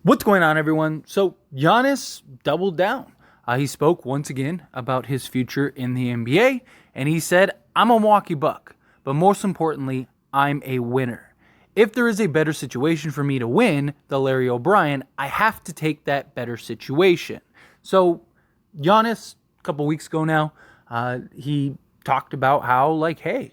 What's going on, everyone? So Giannis doubled down. He spoke once again about his future in the NBA, and he said, I'm a Milwaukee Buck, but most importantly, I'm a winner. If there is a better situation for me to win, the Larry O'Brien, I have to take that better situation. So Giannis, a couple weeks ago now, he talked about how, hey,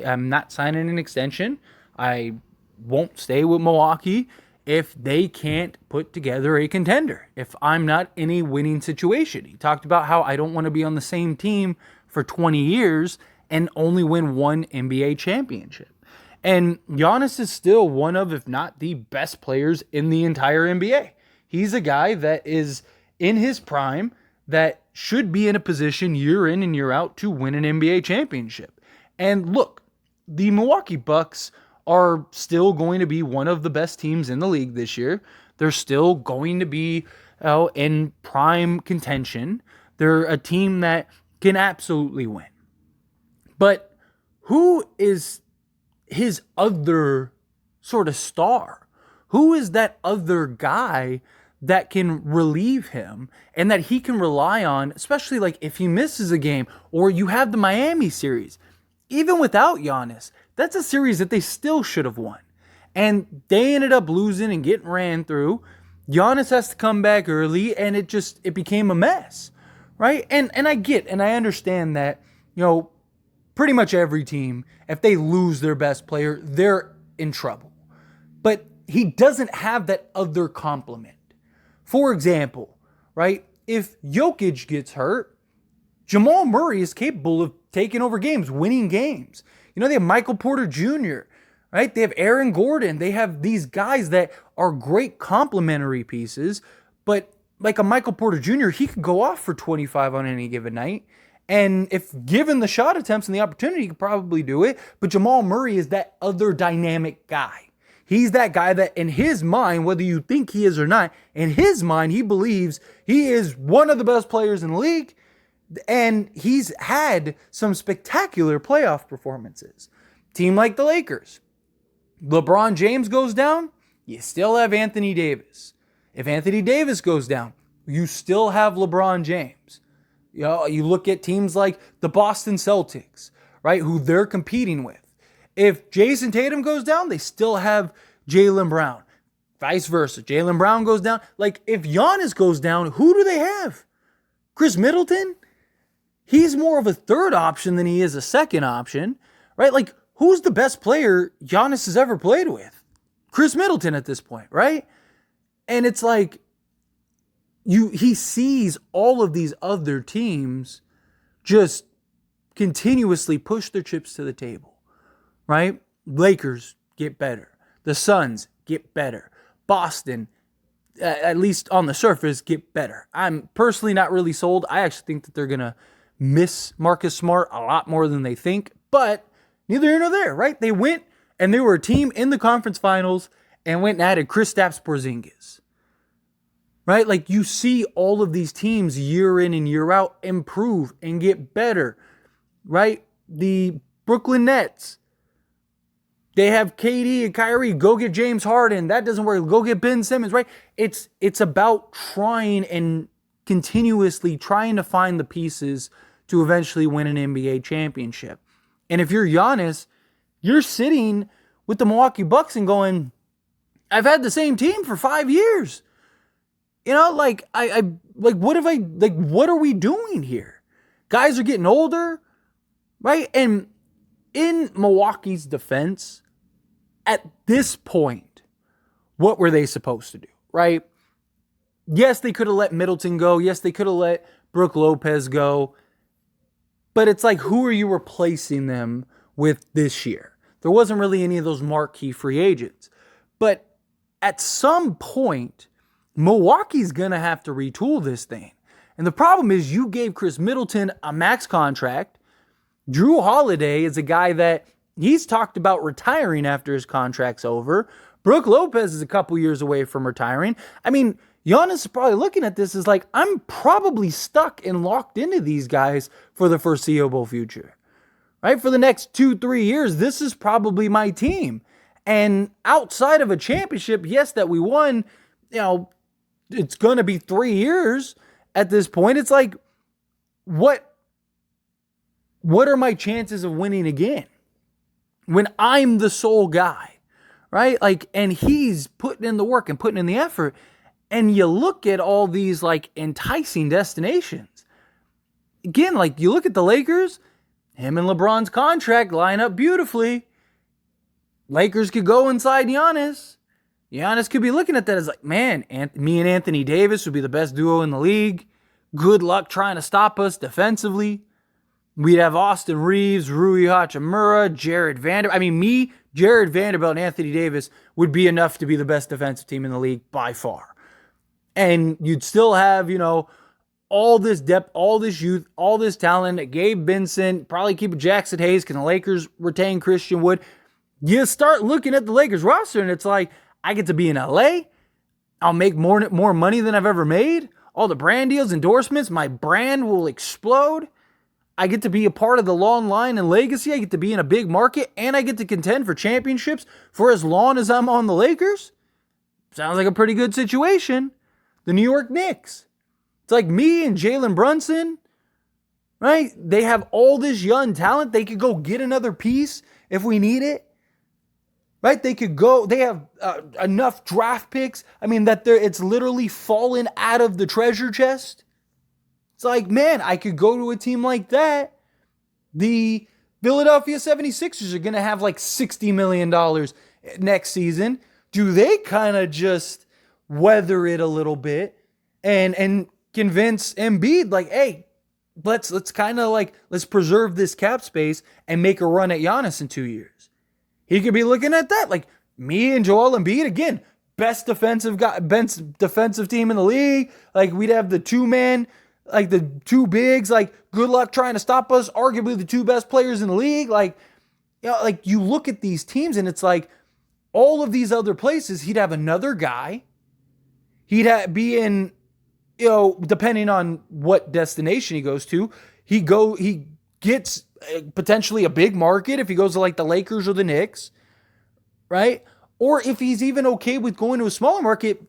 I'm not signing an extension. I won't stay with Milwaukee if they can't put together a contender, if I'm not in a winning situation. He talked about how I don't want to be on the same team for 20 years and only win one NBA championship. And Giannis is still one of, if not the best players in the entire NBA. He's a guy that is in his prime that should be in a position year in and year out to win an NBA championship. And look, the Milwaukee Bucks are still going to be one of the best teams in the league this year. They're still going to be in prime contention. They're a team that can absolutely win. But who is his other sort of star? Who is that other guy that can relieve him and that he can rely on, especially if he misses a game, or you have the Miami series? Even without Giannis, that's a series that they still should have won. And they ended up losing and getting ran through. Giannis has to come back early, and it became a mess, right? And I understand that, pretty much every team, if they lose their best player, they're in trouble. But he doesn't have that other complement. For example, right, if Jokic gets hurt, Jamal Murray is capable of taking over games, winning games. They have Michael Porter Jr., right? They have Aaron Gordon. They have these guys that are great complementary pieces, but like a Michael Porter Jr., he could go off for 25 on any given night. And if given the shot attempts and the opportunity, he could probably do it. But Jamal Murray is that other dynamic guy. He's that guy that in his mind, whether you think he is or not, in his mind, he believes he is one of the best players in the league. And he's had some spectacular playoff performances. Team like the Lakers. LeBron James goes down, you still have Anthony Davis. If Anthony Davis goes down, you still have LeBron James. You look at teams like the Boston Celtics, right, who they're competing with. If Jason Tatum goes down, they still have Jaylen Brown. Vice versa. Jaylen Brown goes down. If Giannis goes down, who do they have? Chris Middleton? He's more of a third option than he is a second option, right? Who's the best player Giannis has ever played with? Chris Middleton at this point, right? And it's he sees all of these other teams just continuously push their chips to the table, right? Lakers get better. The Suns get better. Boston, at least on the surface, get better. I'm personally not really sold. I actually think that they're going to miss Marcus Smart a lot more than they think, but neither here nor there, right? They went and they were a team in the conference finals and went and added Kristaps Porzingis, right? You see all of these teams year in and year out improve and get better, right? The Brooklyn Nets, they have KD and Kyrie. Go get James Harden. That doesn't work. Go get Ben Simmons, right? It's about trying and continuously trying to find the pieces to eventually win an NBA championship. And if you're Giannis, you're sitting with the Milwaukee Bucks and going, I've had the same team for 5 years. What are we doing here? Guys are getting older, right? And in Milwaukee's defense, at this point, what were they supposed to do, right? Yes, they could have let Middleton go. Yes, they could have let Brook Lopez go. But it's who are you replacing them with this year? There wasn't really any of those marquee free agents. But at some point, Milwaukee's going to have to retool this thing. And the problem is you gave Chris Middleton a max contract. Drew Holiday is a guy that he's talked about retiring after his contract's over. Brook Lopez is a couple years away from retiring. I mean, Giannis is probably looking at this as I'm probably stuck and locked into these guys for the foreseeable future, right? For the next 2-3 years, this is probably my team. And outside of a championship, yes, that we won, it's going to be 3 years at this point. It's like, what are my chances of winning again when I'm the sole guy, right? Like, and he's putting in the work and putting in the effort. And you look at all these like enticing destinations. Again, like you look at the Lakers, him and LeBron's contract line up beautifully. Lakers could go inside Giannis. Giannis could be looking at that as like, man, me and Anthony Davis would be the best duo in the league. Good luck trying to stop us defensively. We'd have Austin Reeves, Rui Hachimura, Jared Vanderbilt. Jared Vanderbilt and Anthony Davis would be enough to be the best defensive team in the league by far. And you'd still have, all this depth, all this youth, all this talent. Gabe Vincent, probably keep Jackson Hayes. Can the Lakers retain Christian Wood? You start looking at the Lakers roster and it's like, I get to be in LA. I'll make more money than I've ever made. All the brand deals, endorsements, my brand will explode. I get to be a part of the long line and legacy. I get to be in a big market and I get to contend for championships for as long as I'm on the Lakers. Sounds like a pretty good situation. The New York Knicks. It's like me and Jalen Brunson, right? They have all this young talent. They could go get another piece if we need it, right? They have enough draft picks. It's literally fallen out of the treasure chest. It's like, man, I could go to a team like that. The Philadelphia 76ers are going to have like $60 million next season. Do they kind of just weather it a little bit and convince Embiid like, hey, let's preserve this cap space and make a run at Giannis in 2 years? He could be looking at that like me and Joel Embiid again, best defensive team in the league. Like we'd have the two-man, like the two bigs, like good luck trying to stop us, arguably the two best players in the league. Like, like you look at these teams and it's like all of these other places, he'd have another guy. He'd be in, depending on what destination he goes to, he gets potentially a big market if he goes to like the Lakers or the Knicks, right? Or if he's even okay with going to a smaller market,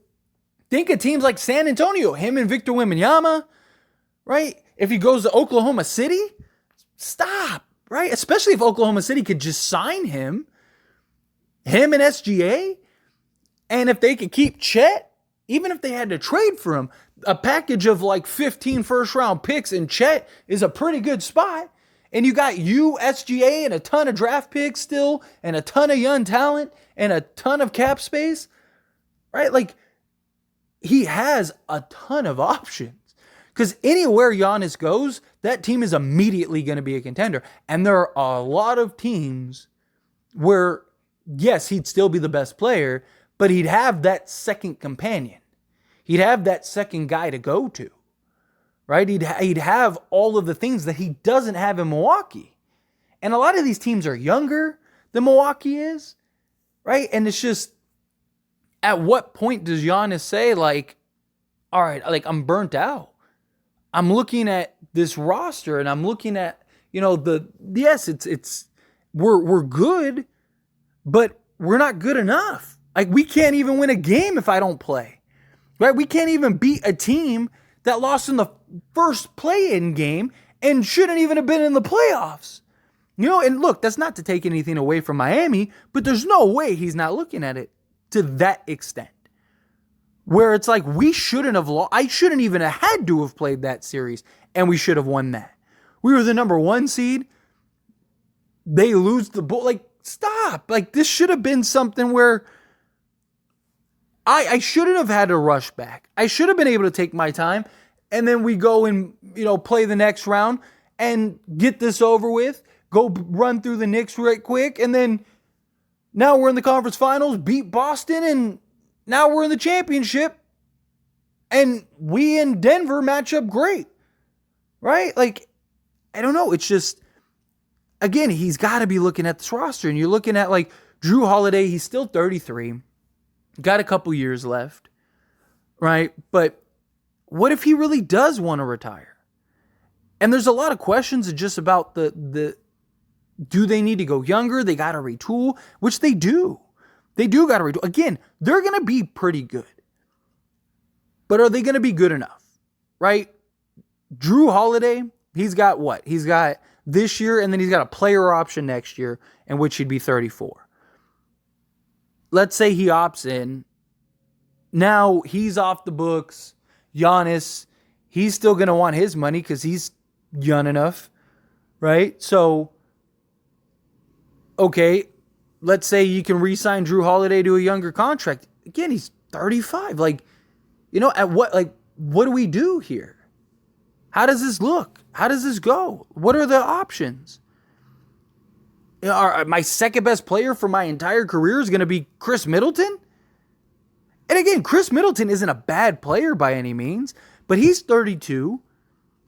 think of teams like San Antonio, him and Victor Wembanyama, right? If he goes to Oklahoma City, stop, right? Especially if Oklahoma City could just sign him and SGA, and if they could keep Chet, even if they had to trade for him, a package of like 15 first-round picks and Chet is a pretty good spot. And you got SGA, and a ton of draft picks still, and a ton of young talent, and a ton of cap space, right? Like, he has a ton of options. Because anywhere Giannis goes, that team is immediately going to be a contender. And there are a lot of teams where, yes, he'd still be the best player, but he'd have that second companion. He'd have that second guy to go to, right? He'd have all of the things that he doesn't have in Milwaukee. And a lot of these teams are younger than Milwaukee is, right? And it's just, at what point does Giannis say, like, all right, like, I'm burnt out. I'm looking at this roster and I'm looking at, we're good, but we're not good enough. Like, we can't even win a game if I don't play, right? We can't even beat a team that lost in the first play-in game and shouldn't even have been in the playoffs. And look, that's not to take anything away from Miami, but there's no way he's not looking at it to that extent. Where it's like, we shouldn't have lost. I shouldn't even have had to have played that series, and we should have won that. We were the number 1 seed. They lose the ball. Like, stop. Like, this should have been something where I shouldn't have had to rush back. I should have been able to take my time, and then we go and, play the next round and get this over with, go run through the Knicks right quick, and then now we're in the conference finals, beat Boston, and now we're in the championship, and we in Denver match up great, right? Like, I don't know. It's just, again, he's got to be looking at this roster, and you're looking at, like, Drew Holiday, he's still 33, got a couple years left, right? But what if he really does want to retire? And there's a lot of questions just about the do they need to go younger? They got to retool, which they do. They do got to retool. Again, they're going to be pretty good. But are they going to be good enough? Right? Drew Holiday, he's got what? He's got this year, and then he's got a player option next year, in which he'd be 34. Let's say he opts in. Now he's off the books. Giannis, he's still going to want his money because he's young enough, right? So, okay, let's say you can re-sign Drew Holiday to a younger contract. Again, he's 35. Like, at what do we do here? How does this look? How does this go? What are the options? My second best player for my entire career is going to be Chris Middleton? And again, Chris Middleton isn't a bad player by any means, but he's 32.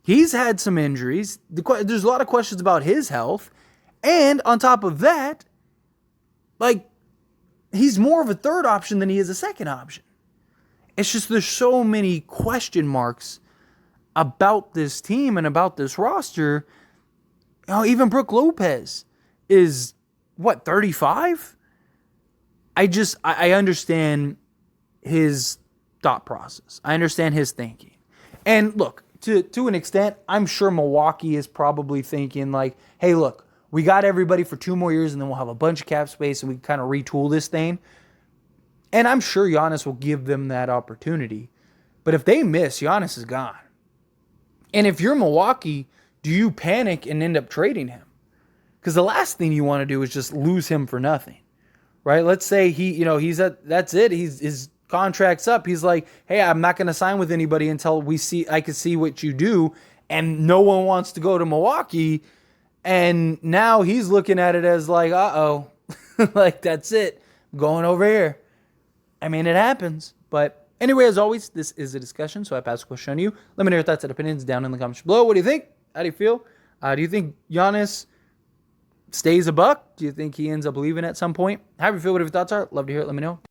He's had some injuries. There's a lot of questions about his health. And on top of that, he's more of a third option than he is a second option. It's just there's so many question marks about this team and about this roster. Even Brook Lopez is, 35? I understand his thought process. I understand his thinking. And look, to an extent, I'm sure Milwaukee is probably thinking hey, look, we got everybody for 2 more years and then we'll have a bunch of cap space and we can kind of retool this thing. And I'm sure Giannis will give them that opportunity. But if they miss, Giannis is gone. And if you're Milwaukee, do you panic and end up trading him? Because the last thing you want to do is just lose him for nothing, right? Let's say that's it. His contract's up. He's like, hey, I'm not going to sign with anybody until I can see what you do. And no one wants to go to Milwaukee. And now he's looking at it as uh-oh, that's it. I'm going over here. I mean, it happens. But anyway, as always, this is a discussion, so I pass the question on you. Let me know your thoughts and opinions down in the comments below. What do you think? How do you feel? Do you think Giannis stays a Buck? Do you think he ends up leaving at some point? How do you feel? What your thoughts are? Love to hear it. Let me know.